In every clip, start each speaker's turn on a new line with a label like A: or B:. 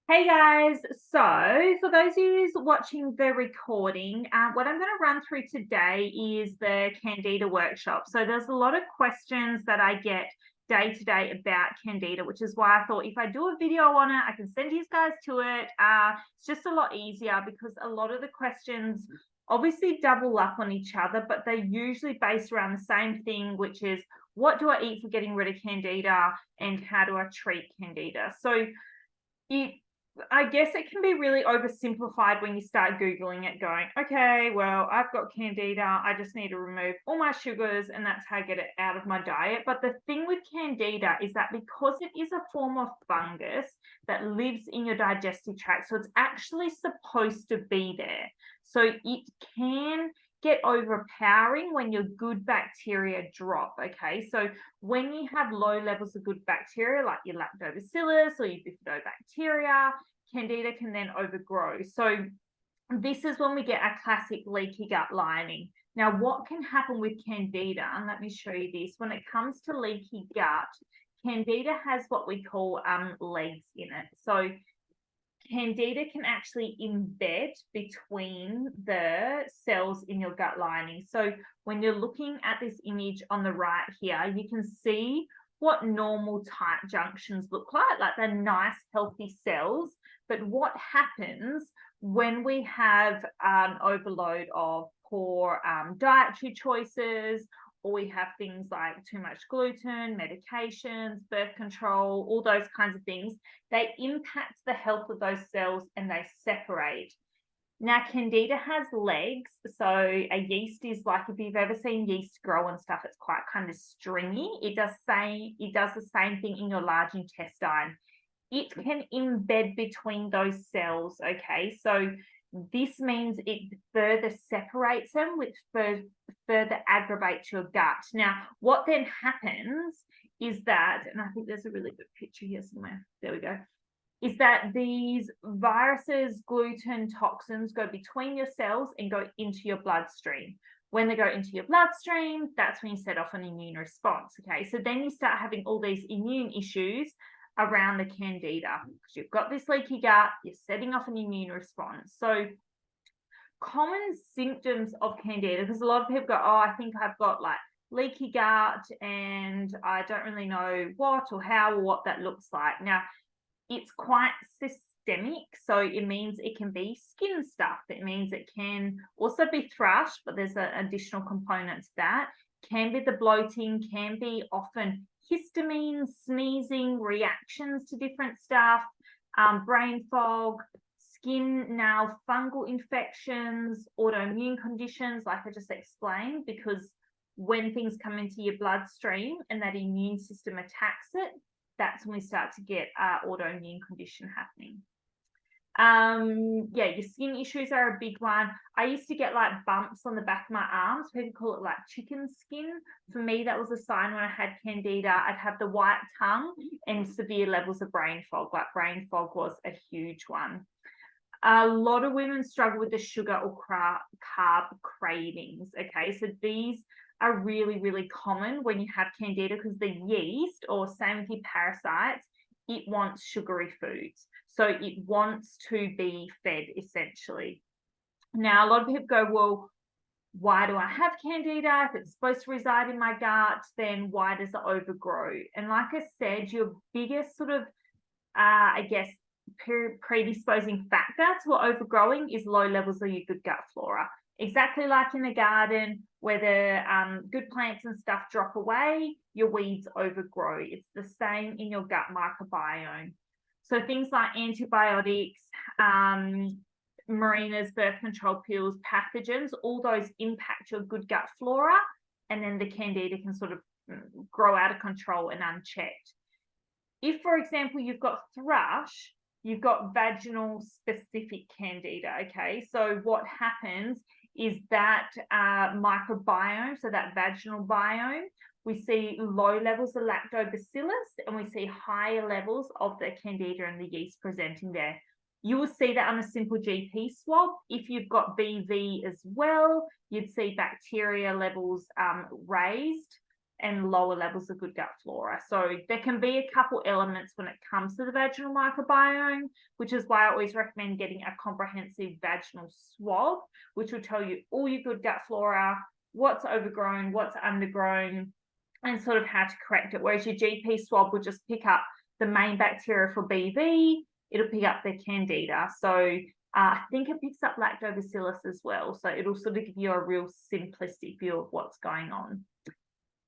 A: Hey guys, so for those of you watching the recording, what I'm going to run through today is the Candida workshop. So there's a lot of questions that I get day to day about Candida, which is why I thought if I do a video on it, I can send you guys to it. It's just a lot easier because a lot of the questions obviously double up on each other, but they're usually based around the same thing, which is what do I eat for getting rid of Candida and how do I treat Candida? So I guess it can be really oversimplified when you start Googling it, going, okay, well, I've got Candida. I just need to remove all my sugars, and that's how I get it out of my diet. But the thing with Candida is that because it is a form of fungus that lives in your digestive tract, so it's actually supposed to be there. So it can get overpowering when your good bacteria drop. Okay, so when you have low levels of good bacteria, like your lactobacillus or your bifidobacteria, Candida can then overgrow. So this is when we get a classic leaky gut lining. Now, what can happen with Candida, and let me show you this, when it comes to leaky gut, Candida has what we call legs in it. So Candida can actually embed between the cells in your gut lining. So when you're looking at this image on the right here, you can see what normal tight junctions look like they're nice, healthy cells. But what happens when we have an overload of poor dietary choices, or we have things like too much gluten, medications, birth control, all those kinds of things, they impact the health of those cells and they separate. Now, Candida has legs. So a yeast is like, if you've ever seen yeast grow and stuff, it's quite kind of stringy. It does the same thing in your large intestine. It can embed between those cells. Okay, so this means it further separates them, which further aggravates your gut. Now, what then happens is that, and I think there's a really good picture here somewhere. There we go. Is that these viruses, gluten, toxins go between your cells and go into your bloodstream. When they go into your bloodstream, that's when you set off an immune response. Okay, so then you start having all these immune issues around the Candida because you've got this leaky gut, you're setting off an immune response. So common symptoms of Candida, because a lot of people go, oh, I think I've got like leaky gut and I don't really know what or how or what that looks like. Now, it's quite systemic, so it means it can be skin stuff. It means it can also be thrush, but there's an additional component to that. Can be the bloating, can be often histamine, sneezing, reactions to different stuff, brain fog, skin, nail, fungal infections, autoimmune conditions, like I just explained, because when things come into your bloodstream and that immune system attacks it, that's when we start to get autoimmune condition happening. Your skin issues are a big one. I used to get like bumps on the back of my arms. People call it like chicken skin. For me, that was a sign when I had Candida. I'd have the white tongue and severe levels of brain fog. Like brain fog was a huge one. A lot of women struggle with the sugar or carb cravings. Okay, so these are really, really common when you have Candida because the yeast, or same with your parasites, it wants sugary foods. So it wants to be fed essentially. Now, a lot of people go, well, why do I have Candida? If it's supposed to reside in my gut, then why does it overgrow? And like I said, your biggest sort of, predisposing factor to overgrowing is low levels of your good gut flora. Exactly like in the garden, where the good plants and stuff drop away, your weeds overgrow. It's the same in your gut microbiome. So things like antibiotics, Mirina's birth control pills, pathogens, all those impact your good gut flora, and then the Candida can sort of grow out of control and unchecked. If, for example, you've got thrush, you've got vaginal specific Candida. Okay, so what happens is that microbiome, so that vaginal biome, we see low levels of lactobacillus and we see higher levels of the Candida and the yeast presenting there. You will see that on a simple GP swab. If you've got BV as well, you'd see bacteria levels raised. and lower levels of good gut flora. So there can be a couple elements when it comes to the vaginal microbiome, which is why I always recommend getting a comprehensive vaginal swab, which will tell you all your good gut flora, what's overgrown, what's undergrown, and sort of how to correct it. Whereas your GP swab will just pick up the main bacteria for BV, it'll pick up the candida. So I think it picks up lactobacillus as well. So it'll sort of give you a real simplistic view of what's going on.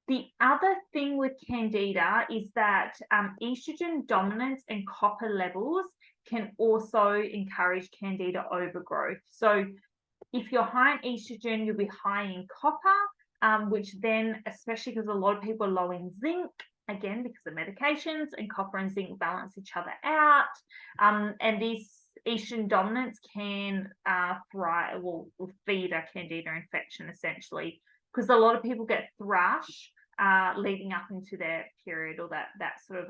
A: The other thing with candida is that estrogen dominance and copper levels can also encourage candida overgrowth. So if you're high in estrogen, you'll be high in copper, which then, especially because a lot of people are low in zinc, again, because of medications, and copper and zinc balance each other out. And this estrogen dominance can thrive, will feed a candida infection, essentially, because a lot of people get thrush leading up into their period, or that sort of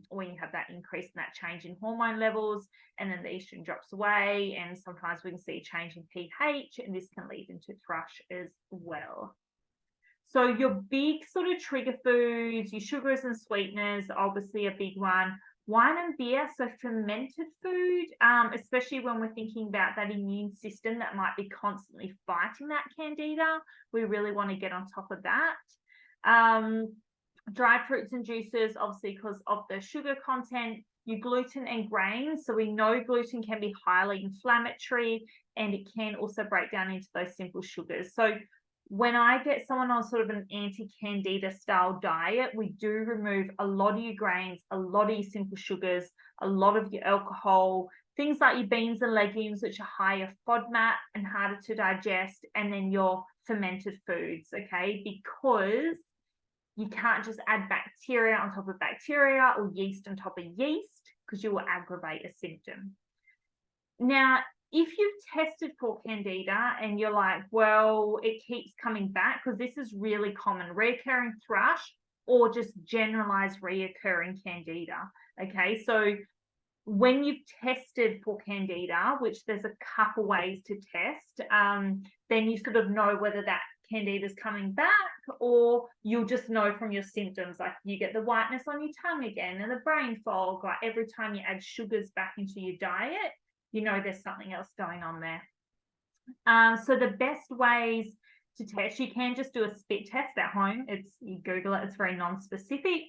A: when you have that increase in that change in hormone levels, and then the estrogen drops away, and sometimes we can see a change in pH, and this can lead into thrush as well. So your big sort of trigger foods, your sugars and sweeteners, obviously a big one. Wine and beer, so fermented food, especially when we're thinking about that immune system that might be constantly fighting that candida, we really want to get on top of that. Dried fruits and juices, obviously because of the sugar content, your gluten and grains. So we know gluten can be highly inflammatory, and it can also break down into those simple sugars. So when I get someone on sort of an anti-candida style diet, we do remove a lot of your grains, a lot of your simple sugars, a lot of your alcohol, things like your beans and legumes, which are higher FODMAP and harder to digest, and then your fermented foods, okay? Because you can't just add bacteria on top of bacteria or yeast on top of yeast, because you will aggravate a symptom. Now, if you've tested for candida and you're like, well, it keeps coming back, because this is really common, reoccurring thrush or just generalized reoccurring candida, okay? So when you've tested for candida, which there's a couple ways to test, then you sort of know whether that candida is coming back, or you'll just know from your symptoms, like you get the whiteness on your tongue again and the brain fog, like every time you add sugars back into your diet, you know there's something else going on there. So the best ways to test, you can just do a spit test at home. You Google it, it's very non-specific.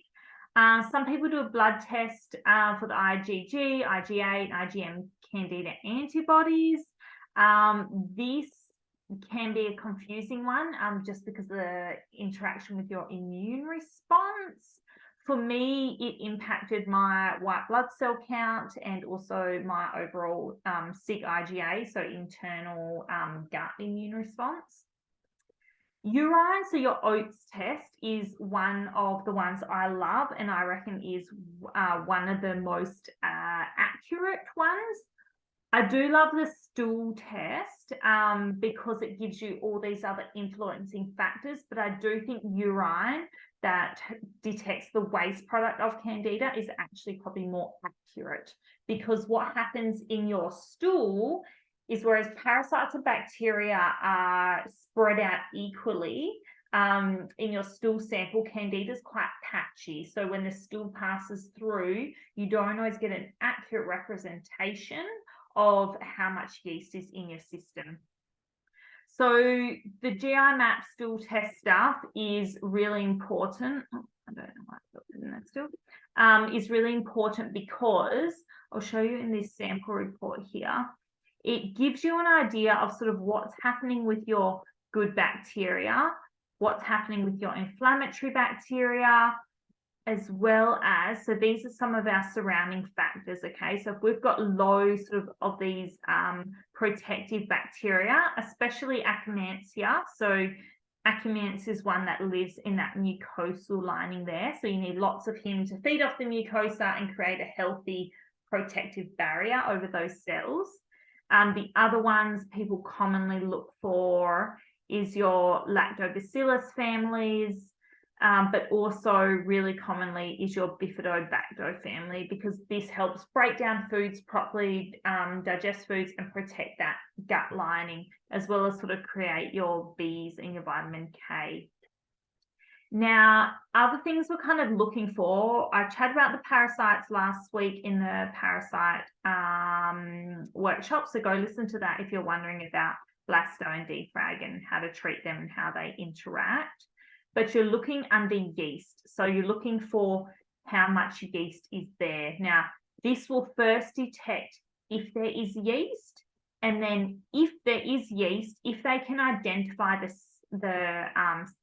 A: Some people do a blood test for the IgG, IgA, and IgM candida antibodies. This can be a confusing one just because of the interaction with your immune response. For me, it impacted my white blood cell count and also my overall SIG IgA, so internal gut immune response. Urine, so your oats test, is one of the ones I love, and I reckon is one of the most accurate ones. I do love the stool test because it gives you all these other influencing factors, but I do think urine that detects the waste product of candida is actually probably more accurate, because what happens in your stool is, whereas parasites and bacteria are spread out equally, in your stool sample, candida is quite patchy. So when the stool passes through, you don't always get an accurate representation of how much yeast is in your system. So the GI map stool test stuff is really important. Oh, I don't know why I put it in that still. Is really important because I'll show you in this sample report here. It gives you an idea of sort of what's happening with your good bacteria, what's happening with your inflammatory bacteria, as well as, so these are some of our surrounding factors, okay? So if we've got low sort of these protective bacteria, especially Akkermansia. So Akkermansia is one that lives in that mucosal lining there. So you need lots of him to feed off the mucosa and create a healthy protective barrier over those cells. The other ones people commonly look for is your lactobacillus families, but also really commonly is your bifidobacter family, because this helps break down foods properly, digest foods, and protect that gut lining, as well as sort of create your Bs and your vitamin K. Now, other things we're kind of looking for, I chatted about the parasites last week in the parasite workshop, so go listen to that if you're wondering about blasto and defrag and how to treat them and how they interact. But you're looking under yeast, so you're looking for how much yeast is there. Now, this will first detect if there is yeast, and then if there is yeast, if they can identify the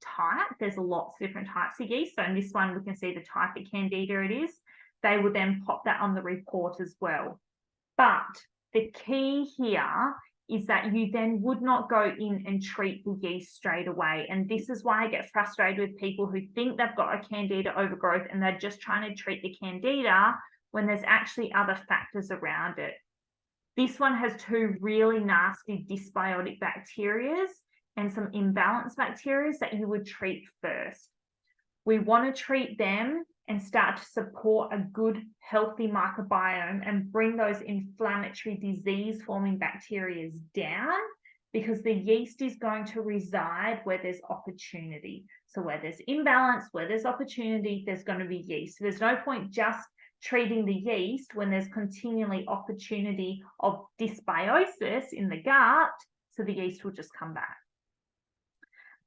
A: type, there's lots of different types of yeast. So in this one, we can see the type of candida it is. They will then pop that on the report as well. But the key here is that you then would not go in and treat the yeast straight away. And this is why I get frustrated with people who think they've got a candida overgrowth and they're just trying to treat the candida when there's actually other factors around it. This one has two really nasty dysbiotic bacteria and some imbalanced bacteria that you would treat first. We want to treat them and start to support a good, healthy microbiome and bring those inflammatory disease-forming bacteria down, because the yeast is going to reside where there's opportunity. So where there's imbalance, where there's opportunity, there's going to be yeast. So there's no point just treating the yeast when there's continually opportunity of dysbiosis in the gut, so the yeast will just come back.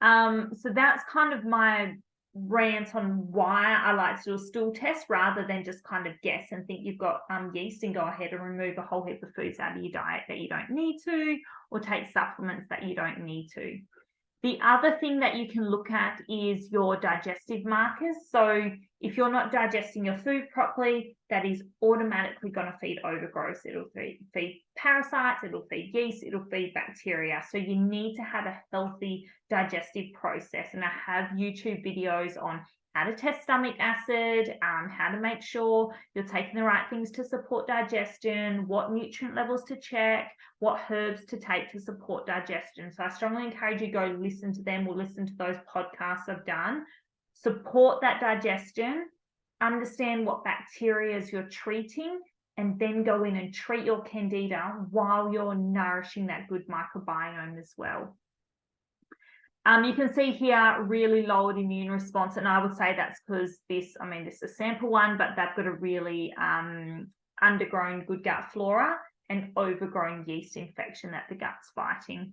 A: So that's kind of my rant on why I like to do a stool test rather than just kind of guess and think you've got yeast and go ahead and remove a whole heap of foods out of your diet that you don't need to, or take supplements that you don't need to. The other thing that you can look at is your digestive markers. So if you're not digesting your food properly, that is automatically going to feed overgrowth. It'll feed parasites, it'll feed yeast, it'll feed bacteria. So you need to have a healthy digestive process. And I have YouTube videos on how to test stomach acid, how to make sure you're taking the right things to support digestion, what nutrient levels to check, what herbs to take to support digestion. So I strongly encourage you to go listen to them or listen to those podcasts I've done. Support that digestion, understand what bacteria you're treating, and then go in and treat your candida while you're nourishing that good microbiome as well. You can see here really lowered immune response, and I would say that's because this is a sample one, but they've got a really undergrown good gut flora and overgrown yeast infection that the gut's fighting.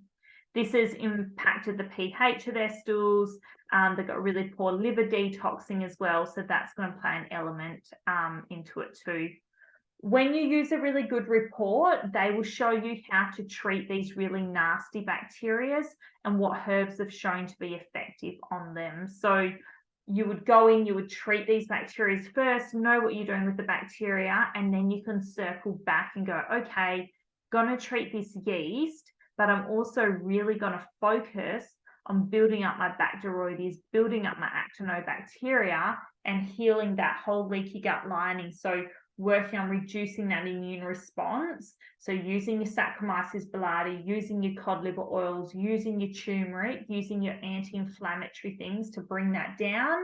A: This has impacted the pH of their stools. They've got really poor liver detoxing as well, so that's going to play an element into it too. When you use a really good report, they will show you how to treat these really nasty bacteria and what herbs have shown to be effective on them. So you would go in, you would treat these bacteria first, know what you're doing with the bacteria, and then you can circle back and go, okay, going to treat this yeast, but I'm also really going to focus on building up my Bacteroides, building up my actinobacteria, and healing that whole leaky gut lining. So working on reducing that immune response. So using your Saccharomyces boulardii, using your cod liver oils, using your turmeric, using your anti-inflammatory things to bring that down.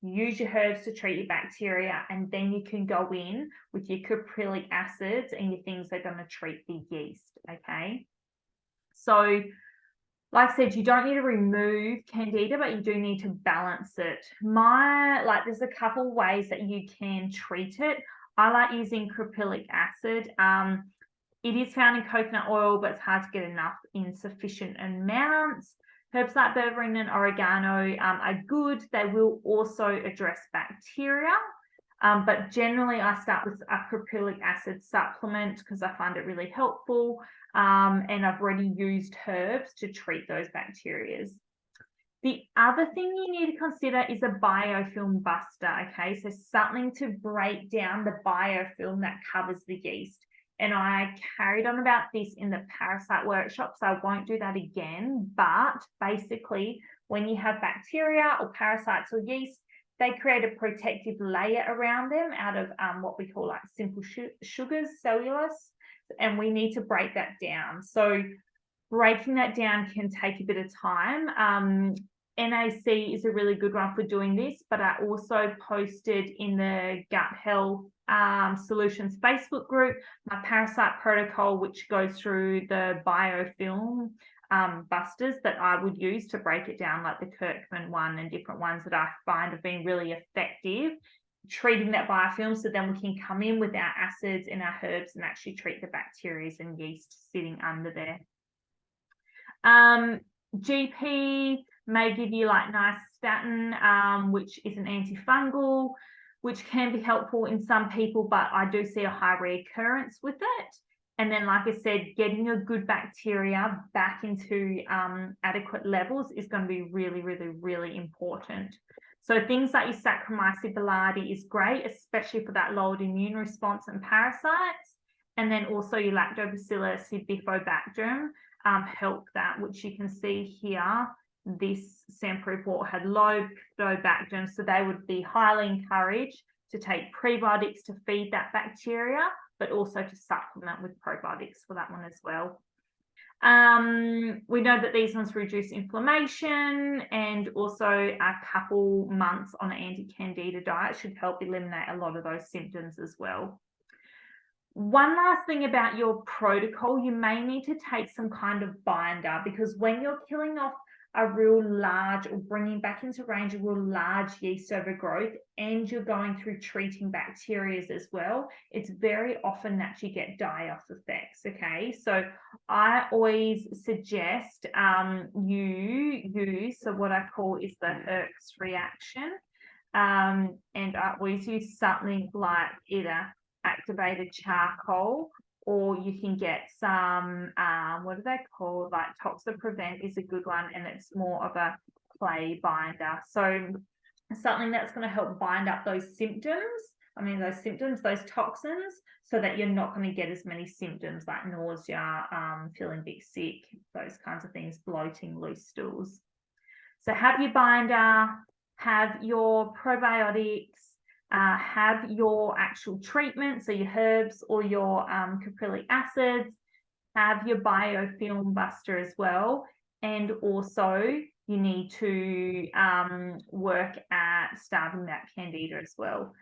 A: Use your herbs to treat your bacteria, and then you can go in with your caprylic acids and your things that are going to treat the yeast, okay? So like I said, you don't need to remove candida, but you do need to balance it. There's a couple ways that you can treat it. I like using caprylic acid. It is found in coconut oil, but it's hard to get enough in sufficient amounts. Herbs like berberine and oregano are good. They will also address bacteria. But generally, I start with a caprylic acid supplement because I find it really helpful. And I've already used herbs to treat those bacteria. The other thing you need to consider is a biofilm buster, okay? So something to break down the biofilm that covers the yeast. And I carried on about this in the parasite workshop, so I won't do that again. But basically, when you have bacteria or parasites or yeast, they create a protective layer around them out of what we call like simple sugars, cellulose, and we need to break that down. So breaking that down can take a bit of time. NAC is a really good one for doing this, but I also posted in the Gut Health Solutions Facebook group my parasite protocol, which goes through the biofilm busters that I would use to break it down, like the Kirkman one and different ones that I find have been really effective treating that biofilm, so then we can come in with our acids and our herbs and actually treat the bacteria and yeast sitting under there. GP may give you like nystatin, which is an antifungal, which can be helpful in some people, but I do see a high recurrence with it. And then, like I said, getting a good bacteria back into adequate levels is going to be really, really, really important. So things like your Saccharomyces boulardii is great, especially for that lowered immune response and parasites. And then also your Lactobacillus bifidobacterium help that, which you can see here. This sample report had low bifidobacterium, so they would be highly encouraged to take prebiotics to feed that bacteria, but also to supplement with probiotics for that one as well. We know that these ones reduce inflammation, and also a couple months on an anti-candida diet should help eliminate a lot of those symptoms as well. One last thing about your protocol, you may need to take some kind of binder, because when you're killing off a real large, or bringing back into range a real large yeast overgrowth, and you're going through treating bacteria as well, it's very often that you get die-off effects. Okay, so I always suggest you use, so what I call is the Herx reaction, and I always use something like either activated charcoal, or you can get some, what are they called? Like Toxaprevent is a good one, and it's more of a clay binder. So something that's going to help bind up those symptoms, those toxins, so that you're not going to get as many symptoms like nausea, feeling a bit sick, those kinds of things, bloating, loose stools. So have your binder, have your probiotics, have your actual treatment, so your herbs or your caprylic acids, have your biofilm buster as well, and also you need to work at starving that candida as well.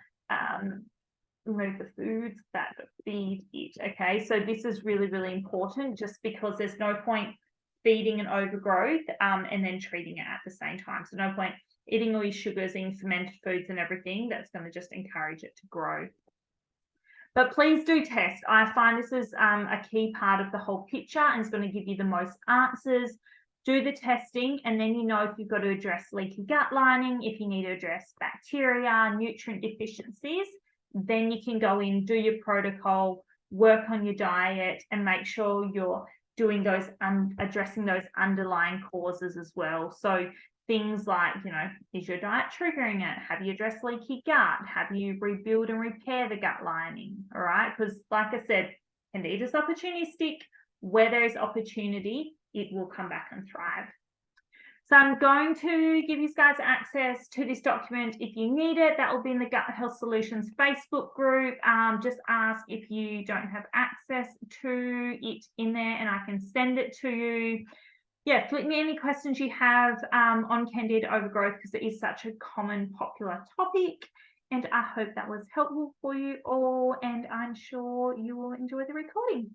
A: Remove the foods that feed it. Okay, so this is really, really important, just because there's no point feeding an overgrowth and then treating it at the same time. So no point eating all your sugars, eating fermented foods and everything. That's going to just encourage it to grow. But please do test. I find this is a key part of the whole picture, and it's going to give you the most answers. Do the testing, and then you know if you've got to address leaky gut lining, if you need to address bacteria, nutrient deficiencies, then you can go in, do your protocol, work on your diet, and make sure you're doing those, addressing those underlying causes as well. So things like, is your diet triggering it? Have you addressed leaky gut? Have you rebuild and repair the gut lining? All right, because like I said, Candida's opportunistic. Where there is opportunity, it will come back and thrive. So I'm going to give you guys access to this document if you need it. That will be in the Gut Health Solutions Facebook group. Just ask if you don't have access to it in there, and I can send it to you. Yeah, flick me any questions you have on Candida overgrowth, because it is such a common, popular topic. And I hope that was helpful for you all, and I'm sure you will enjoy the recording.